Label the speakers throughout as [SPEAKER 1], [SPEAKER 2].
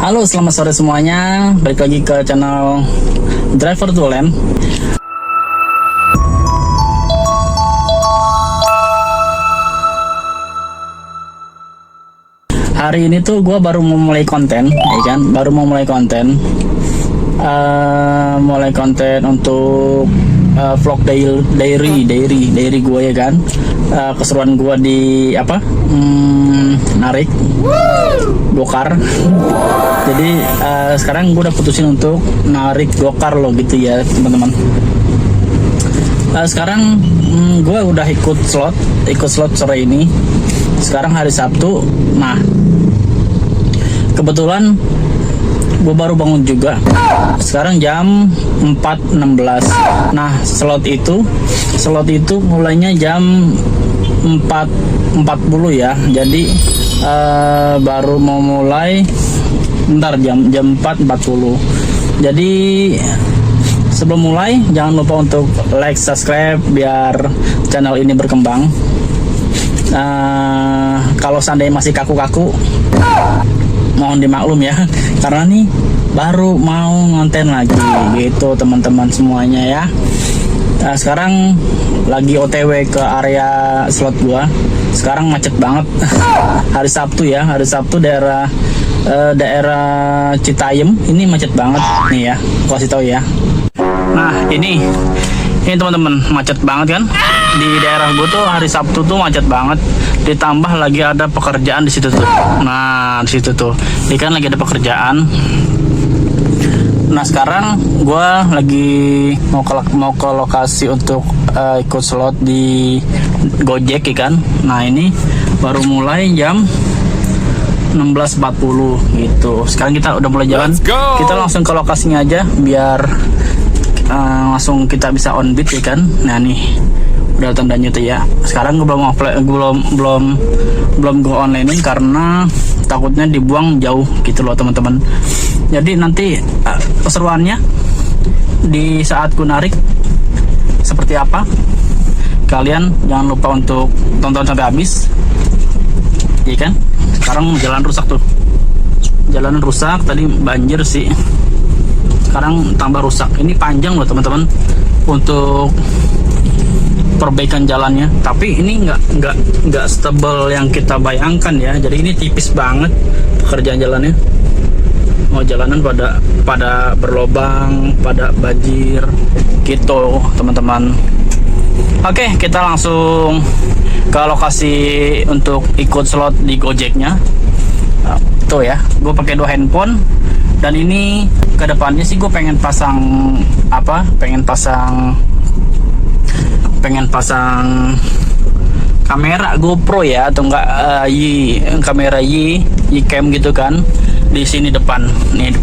[SPEAKER 1] Halo, selamat sore semuanya. Balik lagi ke channel Driver to Land. Hari ini tuh gue baru mau mulai konten, ya kan? Baru mau mulai konten. Mulai konten untuk vlog diary gue, ya kan? Keseruan gue di narik gokar. Jadi sekarang gue udah putusin untuk narik gokar loh gitu ya teman-teman. Sekarang gue udah ikut slot sore ini. Sekarang hari Sabtu. Nah, kebetulan gue baru bangun juga. Sekarang jam 4.16. Nah, slot itu mulainya jam 4.40 ya. Jadi baru mau mulai bentar jam 4.40. Jadi sebelum mulai jangan lupa untuk like, subscribe biar channel ini berkembang. Kalau seandainya masih kaku-kaku, mohon dimaklum ya, karena nih baru mau ngonten lagi gitu teman-teman semuanya ya. Sekarang lagi OTW ke area slot gua. Sekarang macet banget. Hari Sabtu ya, hari Sabtu daerah Citayam ini macet banget nih ya, gua kasih tahu ya. Nah, ini teman-teman, macet banget kan di daerah gue tuh. Hari Sabtu tuh macet banget, ditambah lagi ada pekerjaan di situ tuh. Nah, di situ tuh ini kan lagi ada pekerjaan. Nah, sekarang gue lagi mau ke lokasi untuk ikut slot di Gojek ya kan. Nah, ini baru mulai jam 16.40 gitu. Sekarang kita udah mulai jalan. Kita langsung ke lokasinya aja biar langsung kita bisa on beat ya kan. Nah, nih udah tandanya tuh ya. Sekarang gue belum go online karena takutnya dibuang jauh gitu loh teman-teman. Jadi nanti keseruannya di saat gue narik seperti apa, kalian jangan lupa untuk tonton sampai habis ya kan. Sekarang jalan rusak tuh, jalanan rusak, tadi banjir sih, sekarang tambah rusak. Ini panjang loh teman-teman untuk perbaikan jalannya, tapi ini nggak setebal yang kita bayangkan ya. Jadi ini tipis banget pekerjaan jalannya. Mau jalanan pada berlobang, pada banjir gitu teman-teman. Oke, kita langsung ke lokasi untuk ikut slot di Gojeknya. Tuh ya, gue pakai 2 handphone. Dan ini kedepannya sih gue pengen pasang kamera GoPro ya, atau enggak kamera Ycam gitu kan di sini depan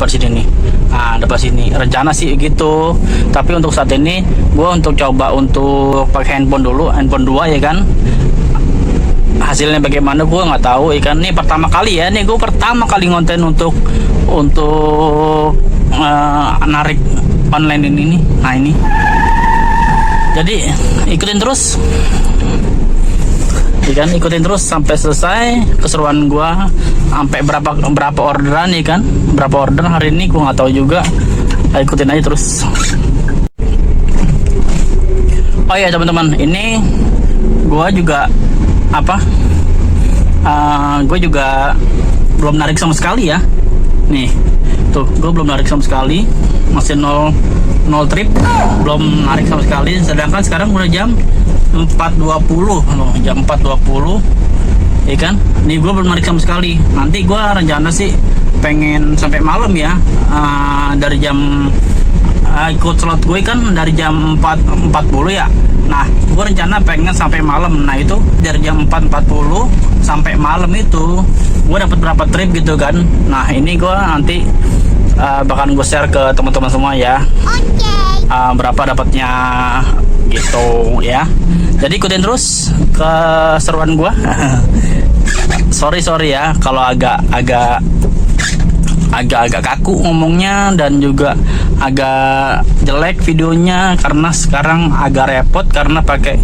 [SPEAKER 1] sini nih. Nah, depan sini rencana sih gitu, tapi untuk saat ini gue untuk coba untuk pakai handphone dulu, handphone 2 ya kan. Hasilnya bagaimana gue nggak tahu ya kan. Ini pertama kali ya, nih gue pertama kali ngonten untuk narik online ini nih. Nah, ini jadi ikutin terus ya kan, ikutin terus sampai selesai keseruan gua. Sampai berapa orderan ya kan, berapa order hari ini gua nggak tahu juga. Ikutin aja terus. Oh ya teman-teman, ini gua juga gue juga belum narik sama sekali ya. Nih tuh, gue belum narik sama sekali, masih nol trip, belum narik sama sekali. Sedangkan sekarang udah jam 4.20 loh, jam 4.20 ya kan. Nih gue belum narik sama sekali. Nanti gue rencana sih pengen sampai malam ya. Dari jam ikut slot gue kan dari jam 4.40 ya. Nah, gue rencana pengen sampai malam. Nah, itu dari jam 4.40 sampai malam itu gue dapat berapa trip gitu kan. Nah, ini gue nanti bahkan gue share ke teman-teman semua ya. Berapa dapatnya gitu ya. Jadi ikutin terus keseruan gue. sorry ya kalau agak kaku ngomongnya dan juga agak jelek videonya, karena sekarang agak repot karena pakai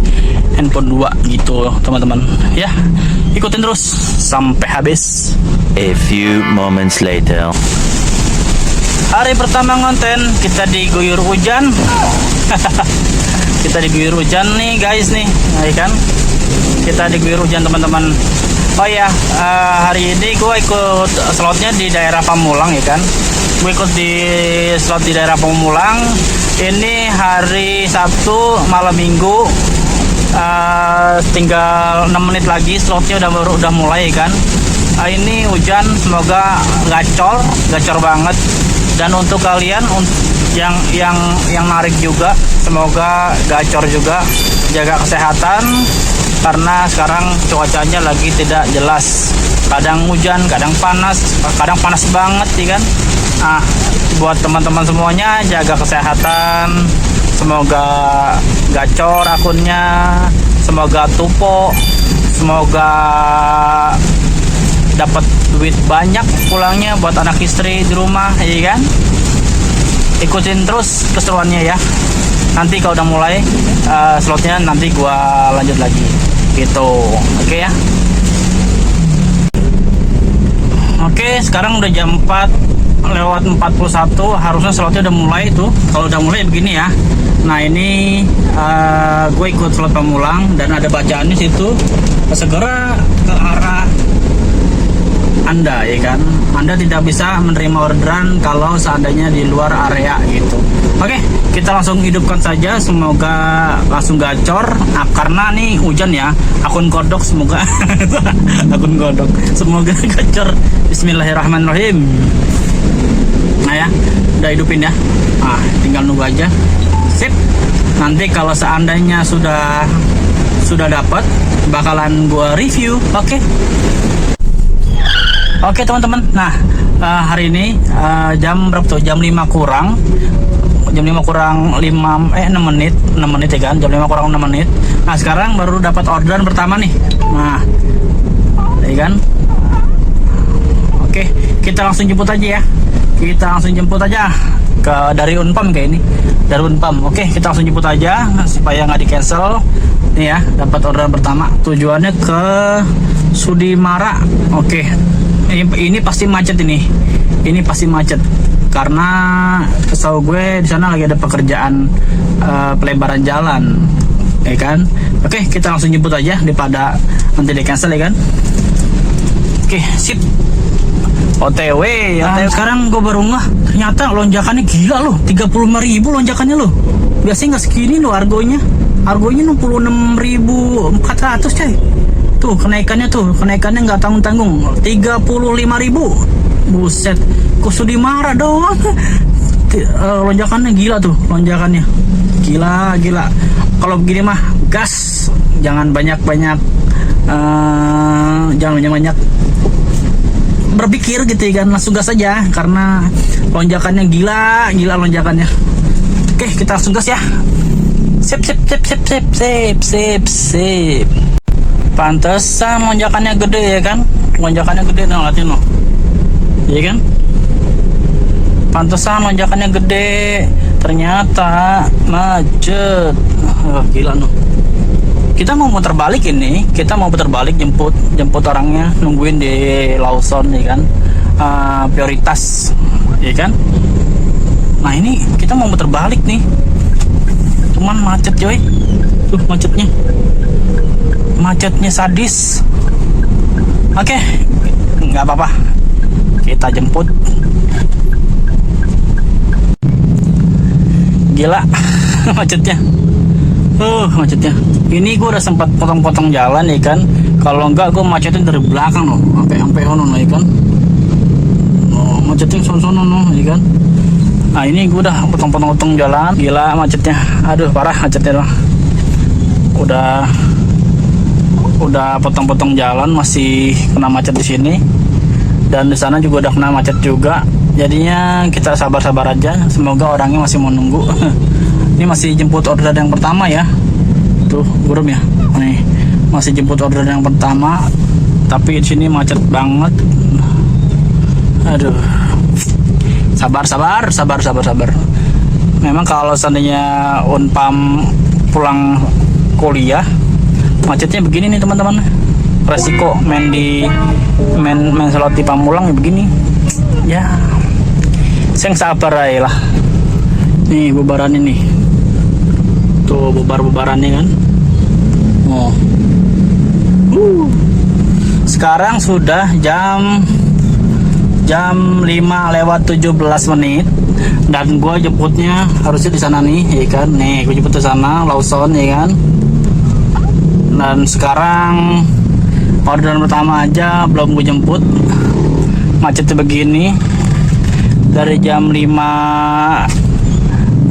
[SPEAKER 1] handphone 2 gitu teman-teman ya. Ikutin terus sampai habis.
[SPEAKER 2] A few moments later.
[SPEAKER 1] Hari pertama ngonten kita diguyur hujan. Kita diguyur hujan nih guys nih, ya kan? Kita diguyur hujan teman-teman. Oh ya, hari ini gue ikut slotnya di daerah Pamulang ya kan. Gue ikut di slot di daerah Pamulang. Ini hari Sabtu malam Minggu. Tinggal 6 menit lagi slotnya udah mulai kan. Ini hujan, semoga gacor banget. Dan untuk kalian yang narik juga, semoga gacor juga, jaga kesehatan karena sekarang cuacanya lagi tidak jelas. Kadang hujan, kadang panas banget ya kan. Nah, buat teman-teman semuanya jaga kesehatan. Semoga gacor akunnya, semoga tupo, semoga dapat duit banyak pulangnya buat anak istri di rumah, ya kan? Ikutin terus keseruannya ya. Nanti kalau udah mulai slotnya nanti gua lanjut lagi, gitu. Oke ya. Oke, sekarang udah jam 4:41, harusnya slotnya udah mulai tuh. Kalau udah mulai begini ya. Nah ini gue ikut slot Pamulang dan ada bacaannya situ, segera ke arah Anda ya kan. Anda tidak bisa menerima orderan kalau seandainya di luar area gitu. Oke, kita langsung hidupkan saja, semoga langsung gacor. Nah, karena nih hujan ya, akun kodok semoga akun kodok semoga gacor. Bismillahirrahmanirrahim. Nah ya, udah hidupin ya. Ah, tinggal nunggu aja. Sip. Nanti kalau seandainya sudah dapat, bakalan gua review. Oke teman-teman. Nah, hari ini jam berapa tuh? Jam 5 kurang 6 menit ya kan. Jam 5 kurang 6 menit. Nah, sekarang baru dapat orderan pertama nih. Nah, ya kan. Oke, kita langsung jemput aja ya. Dari Unpam kayak ini. Dari Unpam. Oke, kita langsung jemput aja supaya nggak di cancel. Nih ya, dapat orderan pertama. Tujuannya ke Sudimara. Oke. Ini pasti macet ini. Ini pasti macet karena setahu gue di sana lagi ada pekerjaan pelebaran jalan, ya kan? Oke, kita langsung jemput aja daripada nanti di cancel ya kan? Oke, sip. OTW ya. Sekarang gue baru ngeh, ternyata lonjakannya gila loh. 35.000 lonjakannya loh. Biasanya nggak segini loh harganya. Harganya 66.400 coy. Tuh kenaikannya nggak tanggung-tanggung. 35.000. Buset, Kusudimara doang. Lonjakannya gila tuh, lonjakannya. Gila. Kalau begini mah gas, jangan banyak berpikir gitu ya kan, langsung gas aja karena lonjakannya gila lonjakannya. Oke, kita langsung gas ya. Sip. Pantesan lonjakannya gede ya kan? Lonjakannya gede nih, liatin loh. Iya kan? Pantesan lonjakannya gede. Ternyata macet. Gila loh. Kita mau muter balik ini. Kita mau putar balik jemput orangnya, nungguin di Lawson ya kan? Prioritas, ya kan? Nah ini kita mau muter balik nih. Cuman macet coy. Tuh macetnya sadis. Oke, nggak apa-apa, kita jemput. Gila macetnya. Macetnya. Ini gue udah sempat potong-potong jalan ya kan. Kalau enggak gue macetin dari belakang loh, sampai ono ya kan. Macetin sono ya kan. Nah ini gue udah potong-potong jalan. Gila macetnya. Aduh parah macetnya loh. Udah potong-potong jalan masih kena macet di sini, dan di sana juga udah kena macet juga. Jadinya kita sabar-sabar aja, semoga orangnya masih mau nunggu. Ini masih jemput orderan yang pertama ya. Tuh burem ya. Nih masih jemput orderan yang pertama, tapi di sini macet banget. Aduh. Sabar. Memang kalau seandainya Unpam pulang kuliah macetnya begini nih teman-teman. Resiko main slot di Pamulang ya begini. Ya Seng sabar aja lah. Nih bubaran ini. Tuh bubarannya kan. Oh. Sekarang sudah jam 5:17 dan gue jemputnya harusnya di sana nih, ya kan? Nih gue jemput di sana Lawson, ya kan? Dan sekarang orderan pertama aja belum gue jemput, macetnya begini dari jam 5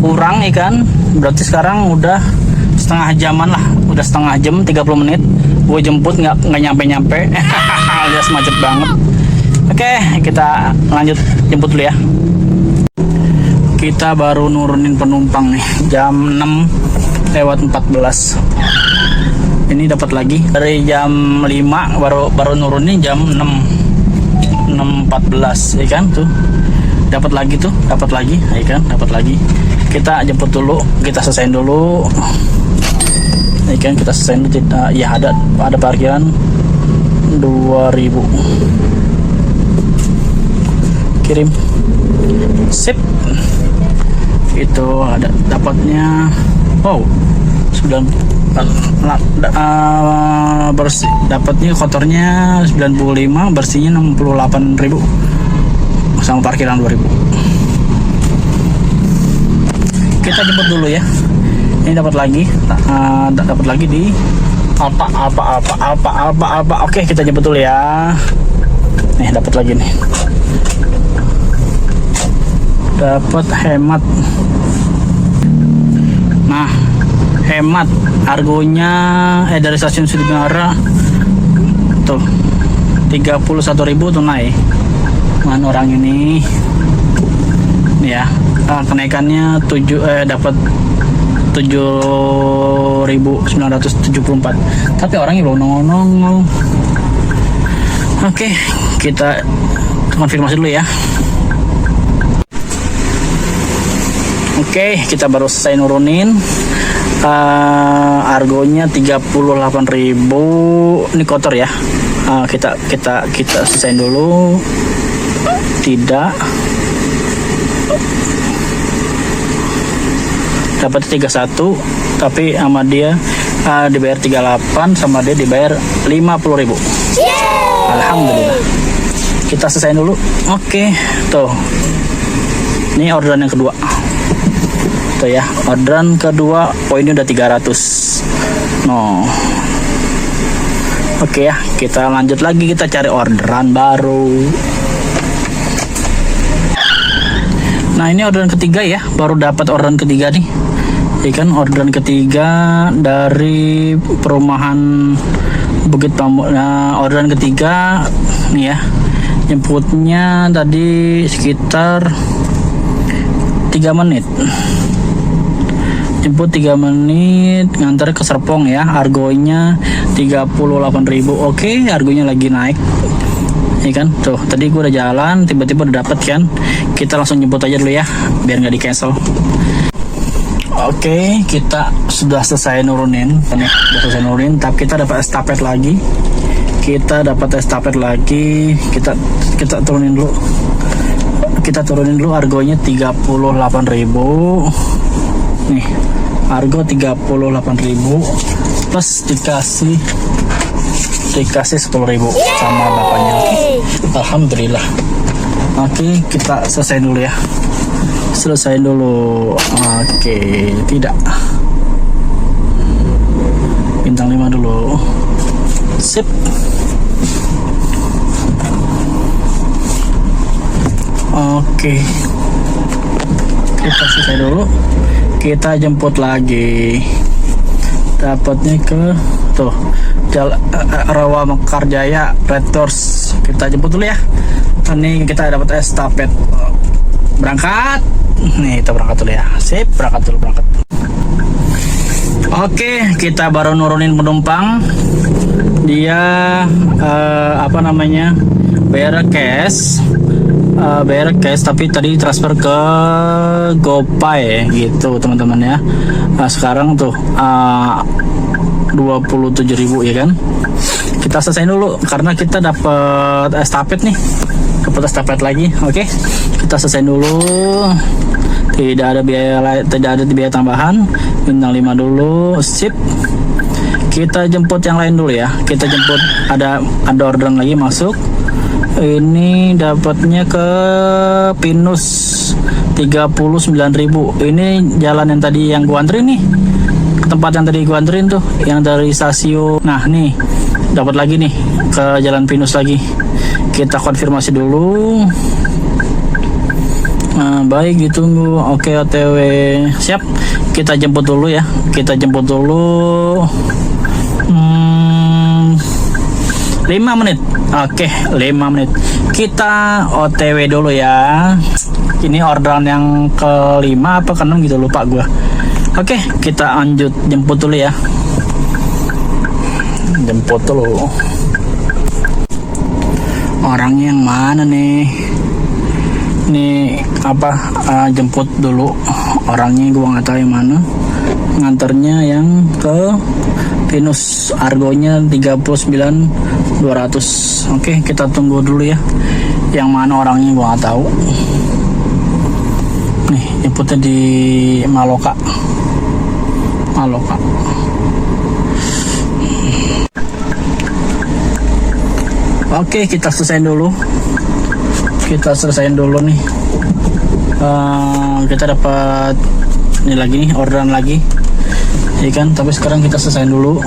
[SPEAKER 1] kurang, ya kan? Berarti sekarang udah setengah jaman lah, udah setengah jam 30 menit gue jemput, nggak nyampe alias macet banget. Oke, kita lanjut jemput dulu ya. Kita baru nurunin penumpang nih jam 6:14. Ini dapat lagi dari jam 5 baru nurunin jam 6:14, ya kan? Tuh dapat lagi, ya kan? Dapat lagi. Kita jemput dulu, kita selesaiin dulu, ya kan? Kita selesaiin dulu. Ya ada parkiran 2.000. Kirim, sip. Itu ada dapatnya. Wow, sudah bersih, dapatnya kotornya 95, bersihnya 68.000 sama parkiran 2.000. Kita jemput dulu ya. Ini dapat lagi di apa. Oke, kita jemput dulu ya. Nih dapat lagi nih. Dapat hemat. Nah, hemat harganya dari stasiun Sudirman tuh 31.000 tunai. Mana orang ini nih ya, kenaikannya dapat 7.974, tapi orangnya belum nongol. Oke, kita konfirmasi dulu ya. Oke, kita baru selesai nurunin. Argonya 38.000. Ini kotor ya. Kita selesaiin dulu. Tidak. Dapat 31, tapi sama dia dibayar 38, sama dia dibayar 50.000. Alhamdulillah. Kita selesaiin dulu. Oke, tuh. Ini orderan yang kedua. Tuh ya, orderan kedua poinnya udah 300. Oke ya, kita lanjut lagi, kita cari orderan baru. Nah, ini orderan ketiga ya, baru dapat orderan ketiga nih. Ya kan, orderan ketiga dari perumahan Bukit Bambu. Nah, orderan ketiga nih ya, jemputnya tadi sekitar 3 menit. Jemput 3 menit, ngantar ke Serpong ya. Argonya 38.000. Oke, argonya lagi naik. Ya kan? Tuh, tadi gue udah jalan, tiba-tiba udah dapet kan. Kita langsung jemput aja dulu ya, biar nggak di cancel. Oke, kita sudah selesai nurunin. Tapi kita dapat estafet lagi. Kita turunin dulu. Argonya 38.000. Nih, argo 38.000 plus dikasih 10.000 sama bapaknya. Oke. Alhamdulillah. Oke, kita selesai dulu ya. Oke, tidak. Bintang 5 dulu. Sip. Oke. Kita selesai dulu. Kita jemput lagi. Dapatnya ke tuh Rawa Mekarjaya Red Doors. Kita jemput dulu ya. Ini kita dapat estafet. Berangkat. Nih, kita berangkat dulu ya. Sip, berangkat. Oke, kita baru nurunin penumpang. Dia bayar cash. Tapi tadi transfer ke GoPay gitu teman-teman ya. Sekarang tuh 27.000 ya kan. Kita selesai dulu karena kita dapat estafet nih, dapat estafet lagi. Oke, kita selesai dulu. Tidak ada biaya tambahan. Bintang 5 dulu, sip. Kita jemput yang lain dulu ya. Kita jemput ada orderan lagi masuk. Ini dapatnya ke Pinus 39.000. Ini jalan yang tadi yang gua anterin nih. Tempat yang tadi gua anterin tuh, yang dari stasiun. Nah, nih dapat lagi nih ke Jalan Pinus lagi. Kita konfirmasi dulu. Nah, baik, ditunggu. Oke, OTW. Siap. Kita jemput dulu ya. Kita jemput dulu. 5 menit. Oke, 5 menit. Kita OTW dulu ya. Ini orderan yang kelima apa keenam gitu, lupa gua. Oke, kita lanjut jemput dulu ya. Jemput dulu. Orangnya yang mana nih? Nih apa? Jemput dulu. Orangnya gua nggak tahu yang mana. Nganternya yang ke Pinus, argonya 39.200. Oke, kita tunggu dulu ya. Yang mana orangnya gua nggak tahu. Nih, jemputnya di Maloka. Oke, kita selesaiin dulu. Nih. Kita dapat ini lagi nih, orderan lagi. Ya kan, tapi sekarang kita selesaiin dulu.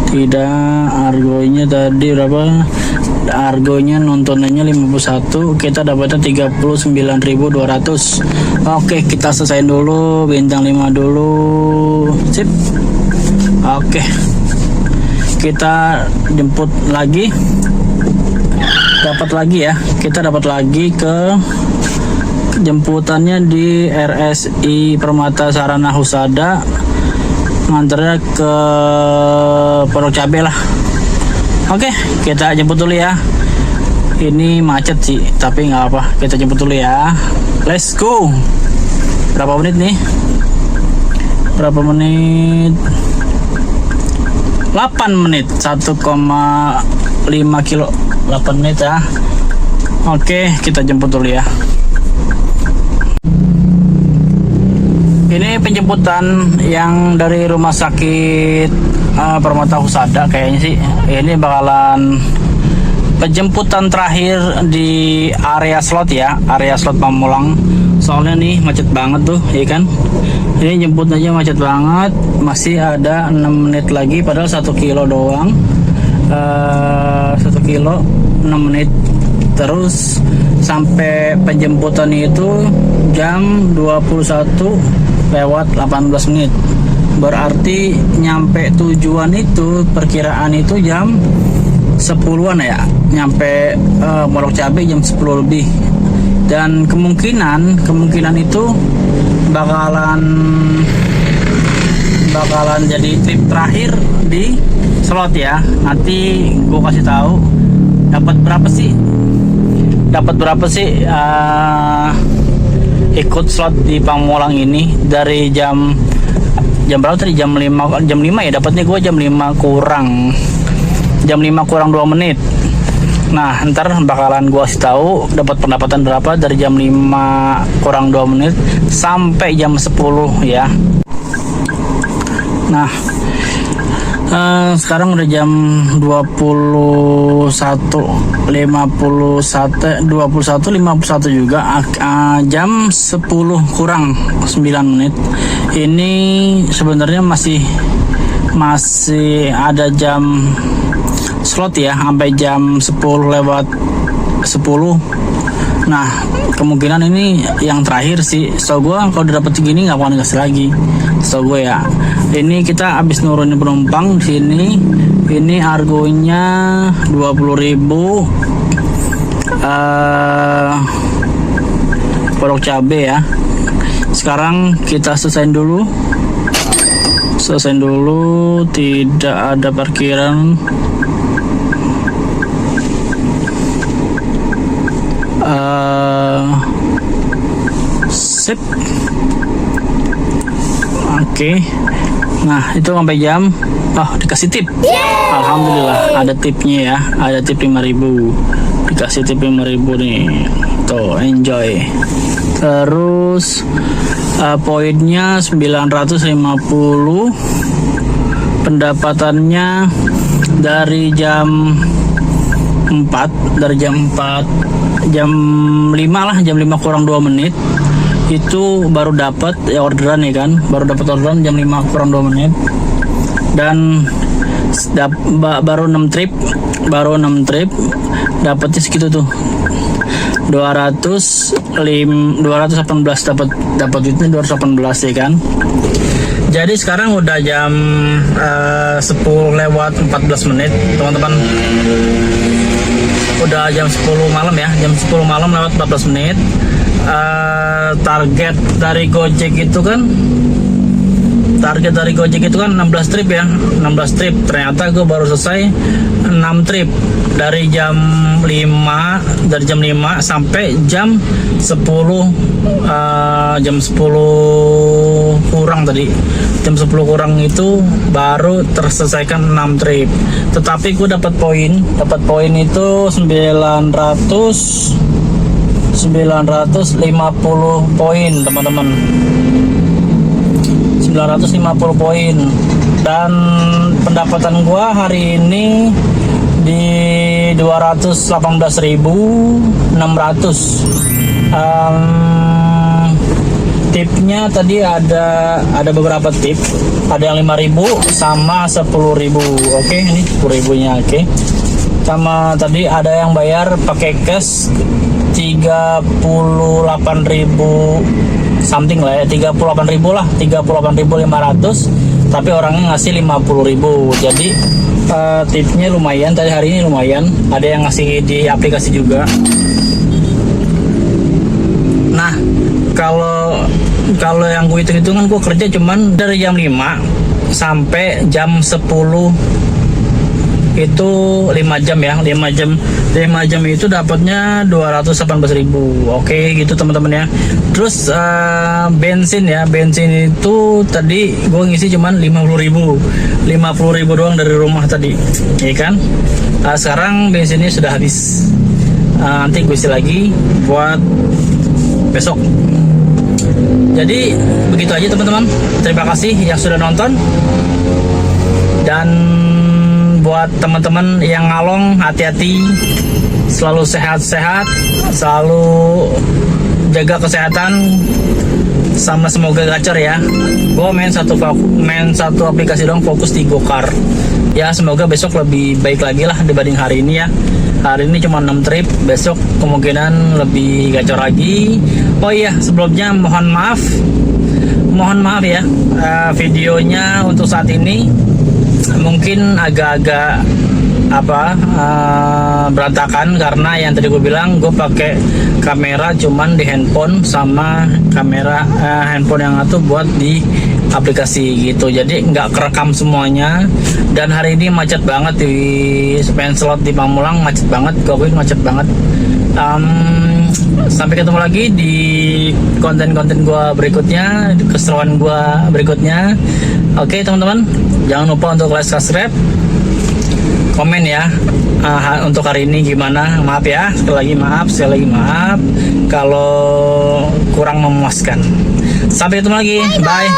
[SPEAKER 1] Tidak, argonya tadi berapa? Argonya nontonannya 51, kita dapatnya 39.200. Oke, kita selesaiin dulu, bintang 5 dulu. Sip. Oke. Kita jemput lagi. Dapat lagi ya. Kita dapat lagi ke jemputannya di RSI Permata Sarana Husada. Nganternya ke Pondok Cabe lah. Oke, kita jemput dulu ya. Ini macet sih, tapi nggak apa. Kita jemput dulu ya. Let's go. Berapa menit nih? 8 menit. 1,5 kilo. 8 menit ya. Oke, kita jemput dulu ya. Ini penjemputan yang dari rumah sakit Permata Husada kayaknya sih. Ini bakalan penjemputan terakhir di area slot ya, area slot Pamulang. Soalnya nih macet banget tuh, ya kan? Ini jemput aja macet banget. Masih ada 6 menit lagi, padahal 1 kilo doang. 1 kilo 6 menit. Terus sampai penjemputan itu jam 21:18 menit. Berarti nyampe tujuan itu perkiraan itu jam 10-an ya. Nyampe Pondok Cabe jam 10 lebih. Dan kemungkinan itu bakalan jadi trip terakhir di slot ya. Nanti gue kasih tahu dapat berapa sih ikut slot di Pamulang ini. Dari jam berapa tadi? Jam 5 ya dapatnya. Gue jam 5 kurang 2 menit. Nah, ntar bakalan gue kasih tahu dapat pendapatan berapa dari jam 5 kurang 2 menit sampai jam 10 ya. Nah, sekarang udah jam 21:51 juga, jam 10 kurang 9 menit. Ini sebenarnya masih ada jam slot ya, sampai jam 10:10. Nah, kemungkinan ini yang terakhir sih. So gue kalau udah dapet segini nggak akan dikasih lagi. So gue ya. Ini kita habis nurunin penumpang di sini. Ini argonya 20.000. Pondok Cabe ya. Sekarang kita selesaiin dulu. Tidak ada parkiran. Sip. Oke. Nah itu sampai jam dikasih tip. Alhamdulillah ada tipnya ya, ada tip 5.000, dikasih tip 5.000 nih, tuh enjoy. Terus poinnya 950, pendapatannya dari jam 4, jam 5 lah, jam 5 kurang 2 menit itu baru dapat ya orderan ya kan, baru dapat orderan jam 5 kurang 2 menit, dan baru 6 trip dapatnya segitu tuh, 218 dapat duitnya 218 ya kan. Jadi sekarang udah jam 10 lewat 14 menit teman-teman, udah jam 10 malam ya, jam 10 malam lewat 14 menit. Target dari Gojek itu kan 16 trip ya, 16 trip. Ternyata gue baru selesai 6 trip dari jam 5 sampai jam 10 kurang tadi. Jam 10 kurang itu baru terselesaikan 6 trip. Tetapi gue dapat poin itu 950 poin teman-teman, 950 poin. Dan pendapatan gua hari ini di 218.600. Tipnya tadi ada beberapa tip, ada yang 5.000 sama 10.000. Oke, ini 10.000 nya. Oke, sama tadi ada yang bayar pakai cash 38.000 something lah ya, 38.000 lah, 38.500, tapi orangnya ngasih 50.000. Jadi tipnya lumayan tadi hari ini, lumayan. Ada yang ngasih di aplikasi juga. Nah kalau yang gue hitung-hitungan, gue kerja cuman dari jam 5 sampai jam 10 itu 5 jam ya, 5 jam itu dapatnya 218.000. Oke gitu teman-teman ya. Terus bensin itu tadi gue ngisi cuman 50.000 doang dari rumah tadi ya kan. Sekarang bensinnya sudah habis, nanti gue isi lagi buat besok. Jadi begitu aja teman-teman, terima kasih yang sudah nonton. Dan buat teman-teman yang ngalong, hati-hati, selalu sehat-sehat, selalu jaga kesehatan, sama semoga gacor ya. Gue main satu aplikasi dong, fokus di Gokar ya. Semoga besok lebih baik lagi lah dibanding hari ini ya. Hari ini cuma 6 trip, besok kemungkinan lebih gacor lagi. Oh iya, sebelumnya mohon maaf ya, videonya untuk saat ini mungkin agak-agak berantakan, karena yang tadi gue bilang gue pakai kamera cuman di handphone, sama kamera handphone yang satu buat di aplikasi gitu, jadi nggak kerekam semuanya. Dan hari ini macet banget di Penslot di Pamulang, macet banget, gue macet banget. Sampai ketemu lagi di konten-konten gue berikutnya, di keseruan gue berikutnya. Oke teman-teman, jangan lupa untuk like, subscribe, komen ya. Untuk hari ini gimana, maaf ya, sekali lagi maaf kalau kurang memuaskan. Sampai ketemu lagi, bye.